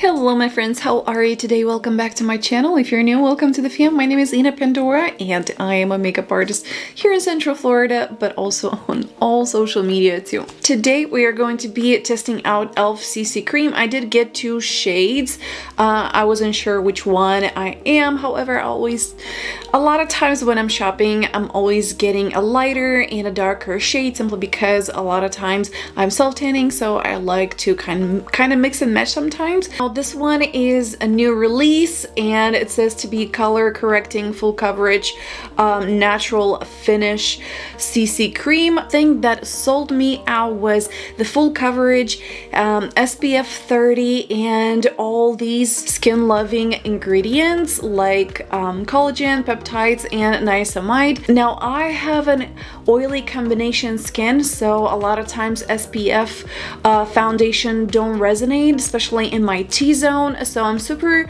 Hello my friends, how are you today? Welcome back to my channel. If you're new, welcome to the fam. My name is Ina Pandora and I am a makeup artist here in Central Florida, but also on all social media too. Today we are going to be testing out e.l.f. CC Cream. I did get two shades. I wasn't sure which one I am. However, a lot of times when I'm shopping, I'm always getting a lighter and a darker shade simply because a lot of times I'm self-tanning, so I like to kind of mix and match sometimes. Now this one is a new release and it says to be color correcting, full coverage, natural finish CC cream. The thing that sold me out was the full coverage, SPF 30, and all these skin loving ingredients like collagen, peptides, and niacinamide. Now I have an oily combination skin, so a lot of times SPF foundation don't resonate, especially in my T-zone, so I'm super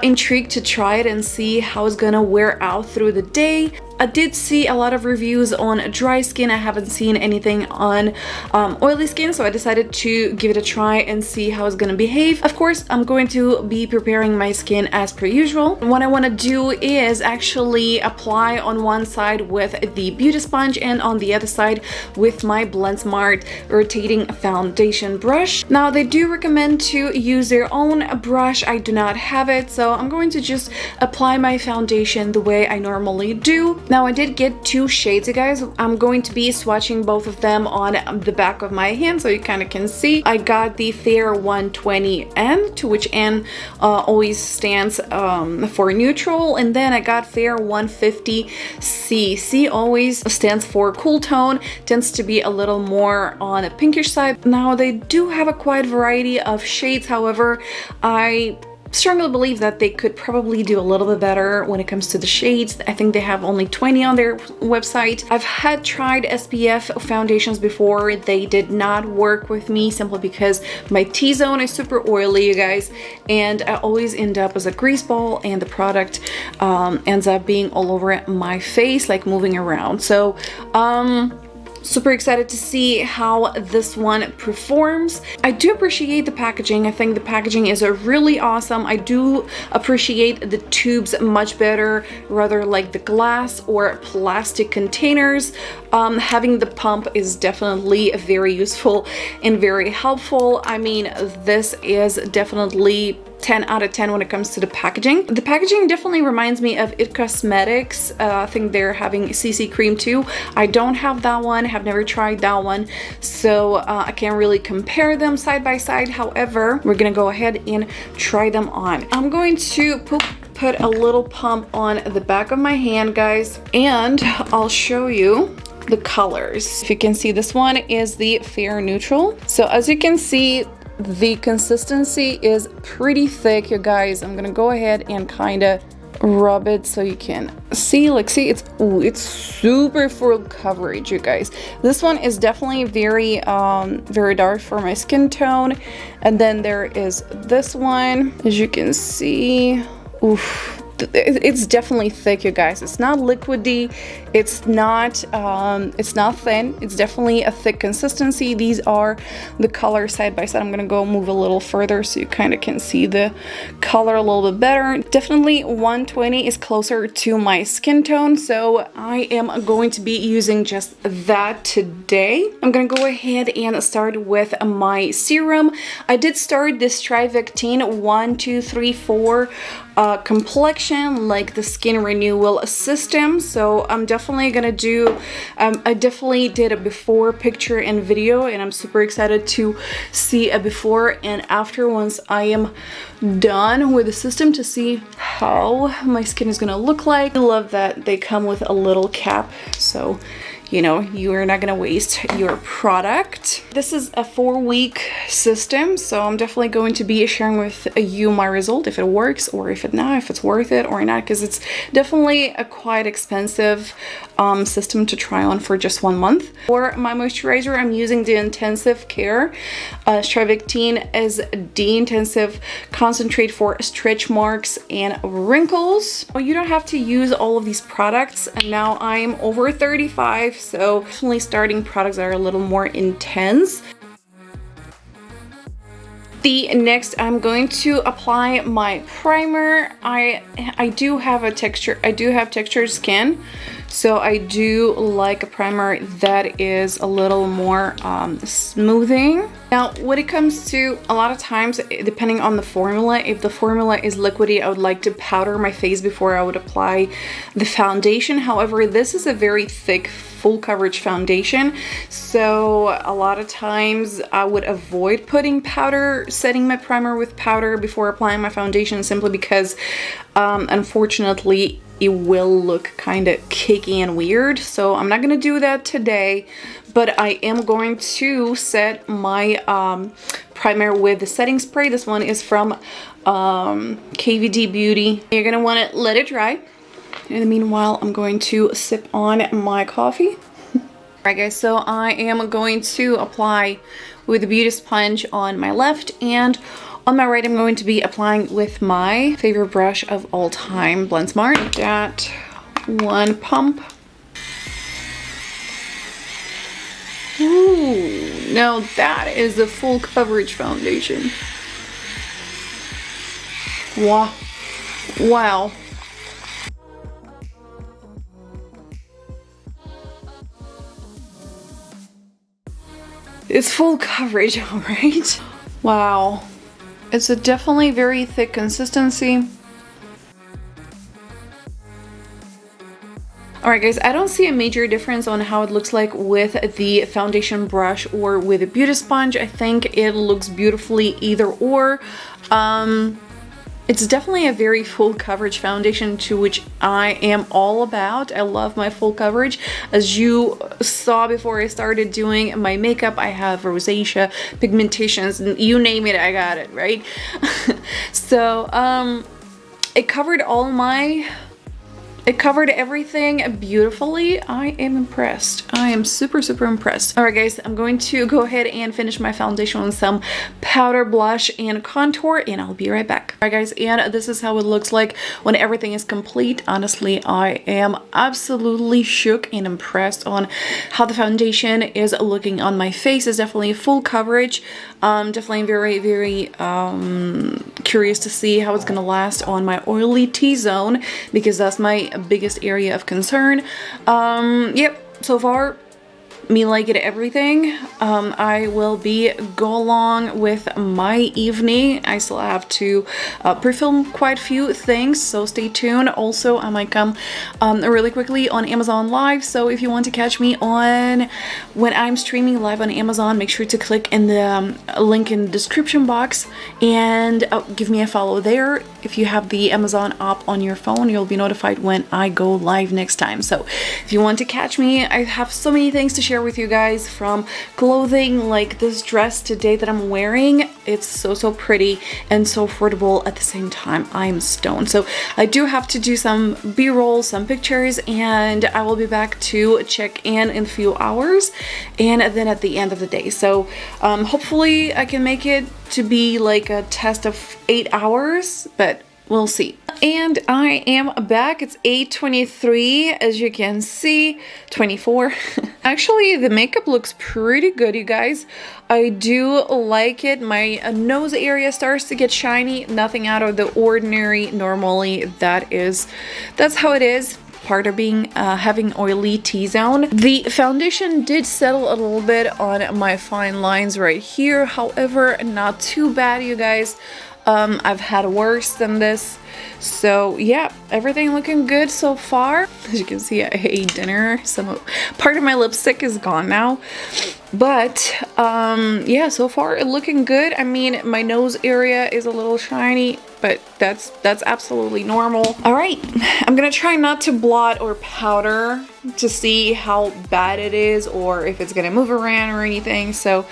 intrigued to try it and see how it's gonna wear out through the day. I did see a lot of reviews on dry skin. I haven't seen anything on oily skin, so I decided to give it a try and see how it's gonna behave. Of course, I'm going to be preparing my skin as per usual. What I want to do is actually apply on one side with the beauty sponge and on the other side with my Blend Smart rotating foundation brush. Now they do recommend to use their own brush. I do not have it, so I'm going to just apply my foundation the way I normally do. Now I did get two shades, you guys. I'm going to be swatching both of them on the back of my hand so you kind of can see. I got the Fair 120N, to which N always stands for neutral, and then I got Fair 150C. C always stands for cool tone, tends to be a little more on a pinkish side. Now they do have a quite variety of shades, however, I strongly believe that they could probably do a little bit better when it comes to the shades. I think they have only 20 on their website. I've had tried SPF foundations before. They did not work with me simply because my T-zone is super oily, you guys, and I always end up as a grease ball, and the product ends up being all over my face, like moving around. So super excited to see how this one performs. I do appreciate the packaging. I think the packaging is really awesome. I do appreciate the tubes much better, rather like the glass or plastic containers. Having the pump is definitely very useful and very helpful. I mean, this is definitely 10 out of 10 when it comes to the packaging. The packaging definitely reminds me of IT Cosmetics. I think they're having CC cream too. I don't have that one, have never tried that one, so I can't really compare them side by side. However, we're gonna go ahead and try them on. I'm going to put a little pump on the back of my hand, guys, and I'll show you the colors. If you can see, this one is the Fair Neutral. So as you can see, the consistency is pretty thick, you guys. I'm gonna go ahead and kind of rub it so you can see. Like, see, it's super full coverage, you guys. This one is definitely very very dark for my skin tone, and then there is this one, as you can see. Oof. It's definitely thick, you guys. It's not liquidy, it's not thin. It's definitely a thick consistency. These are the colors side by side. I'm gonna go move a little further so you kind of can see the color a little bit better. Definitely 120 is closer to my skin tone, so I am going to be using just that today. I'm gonna go ahead and start with my serum. I did start this Trivectine 1, 2, 3, 4 complexion, like the skin renewal system. So I'm definitely gonna do I definitely did a before picture and video, and I'm super excited to see a before and after once I am done with the system, to see how my skin is gonna look like. I love that they come with a little cap, so you know, you're not gonna waste your product. This is a 4-week system, so I'm definitely going to be sharing with you my result, if it works or if it's worth it or not, because it's definitely a quite expensive system to try on for just 1 month. For my moisturizer, I'm using the Intensive Care Trivectine as the intensive concentrate for stretch marks and wrinkles. Well, you don't have to use all of these products, and now I'm over 35, so definitely starting products that are a little more intense. Next, I'm going to apply my primer. I do have textured skin, so I do like a primer that is a little more smoothing. Now, when it comes to, a lot of times, depending on the formula, if the formula is liquidy, I would like to powder my face before I would apply the foundation. However, this is a very thick, full coverage foundation, so a lot of times I would avoid putting powder, setting my primer with powder before applying my foundation, simply because unfortunately it will look kind of cakey and weird. So I'm not gonna do that today, but I am going to set my primer with the setting spray. This one is from KVD Beauty. You're gonna want to let it dry. In the meanwhile, I'm going to sip on my coffee. Alright guys, so I am going to apply with the beauty sponge on my left, and on my right I'm going to be applying with my favorite brush of all time, Blend Smart. That one pump. Ooh, now that is a full coverage foundation. Wow. Wow. It's full coverage, all right? Wow. It's a definitely very thick consistency. Alright guys, I don't see a major difference on how it looks like with the foundation brush or with a beauty sponge. I think it looks beautifully either or. It's definitely a very full coverage foundation, to which I am all about. I love my full coverage. As you saw before I started doing my makeup, I have rosacea, pigmentations, you name it, I got it, right? So, it covered everything beautifully. I am impressed. I am super, super impressed. All right, guys, I'm going to go ahead and finish my foundation with some powder, blush, and contour, and I'll be right back. All right, guys, and this is how it looks like when everything is complete. Honestly, I am absolutely shook and impressed on how the foundation is looking on my face. It's definitely full coverage. Definitely very, very curious to see how it's gonna last on my oily T-zone, because that's my biggest area of concern. Yep, so far me liking everything. I will go along with my evening. I still have to pre-film quite a few things, so stay tuned. Also, I might come really quickly on Amazon Live, so if you want to catch me on when I'm streaming live on Amazon, make sure to click in the link in the description box and give me a follow there. If you have the Amazon app on your phone, you'll be notified when I go live next time. So if you want to catch me, I have so many things to share with you guys, from clothing like this dress today that I'm wearing. It's so pretty and so affordable at the same time. I'm stoned. So I do have to do some b-roll, some pictures, and I will be back to check in a few hours, and then at the end of the day. So hopefully I can make it to be like a test of 8 hours, but we'll see. And I am back. It's 8:23, as you can see, 24. Actually, the makeup looks pretty good, you guys. I do like it. My nose area starts to get shiny. Nothing out of the ordinary. Normally, that's how it is. Part of being having oily T-zone. The foundation did settle a little bit on my fine lines right here. However, not too bad, you guys. I've had worse than this. So yeah, everything looking good so far. As you can see, I ate dinner. Part of my lipstick is gone now. But yeah, so far looking good. I mean, my nose area is a little shiny, but that's absolutely normal. All right, I'm gonna try not to blot or powder to see how bad it is, or if it's gonna move around or anything. So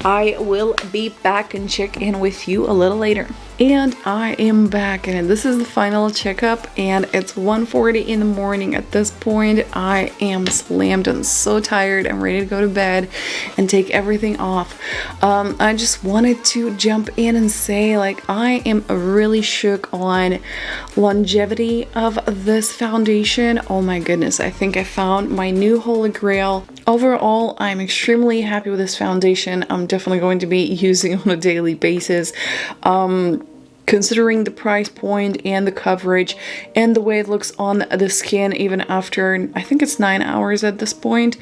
I will be back and check in with you a little later. And I am back, and this is the final checkup, and it's 1:40 in the morning at this point. I am slammed and so tired. I'm ready to go to bed and take everything off. I just wanted to jump in and say, like, I am really definitely shook on longevity of this foundation. Oh my goodness, I think I found my new holy grail. Overall, I'm extremely happy with this foundation. I'm definitely going to be using on a daily basis. Considering the price point and the coverage and the way it looks on the skin even after, I think it's 9 hours at this point,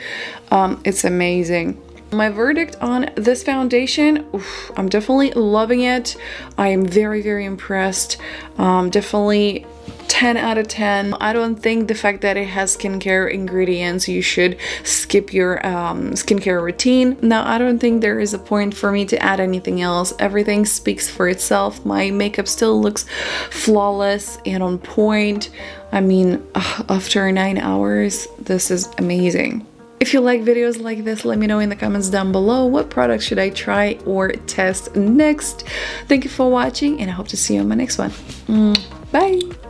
it's amazing. My verdict on this foundation, oof, I'm definitely loving it. I am very, very impressed. Definitely 10 out of 10. I don't think the fact that it has skincare ingredients, you should skip your skincare routine. Now, I don't think there is a point for me to add anything else. Everything speaks for itself. My makeup still looks flawless and on point. I mean, after 9 hours, this is amazing. If you like videos like this, let me know in the comments down below what products should I try or test next. Thank you for watching, and I hope to see you on my next one. Bye!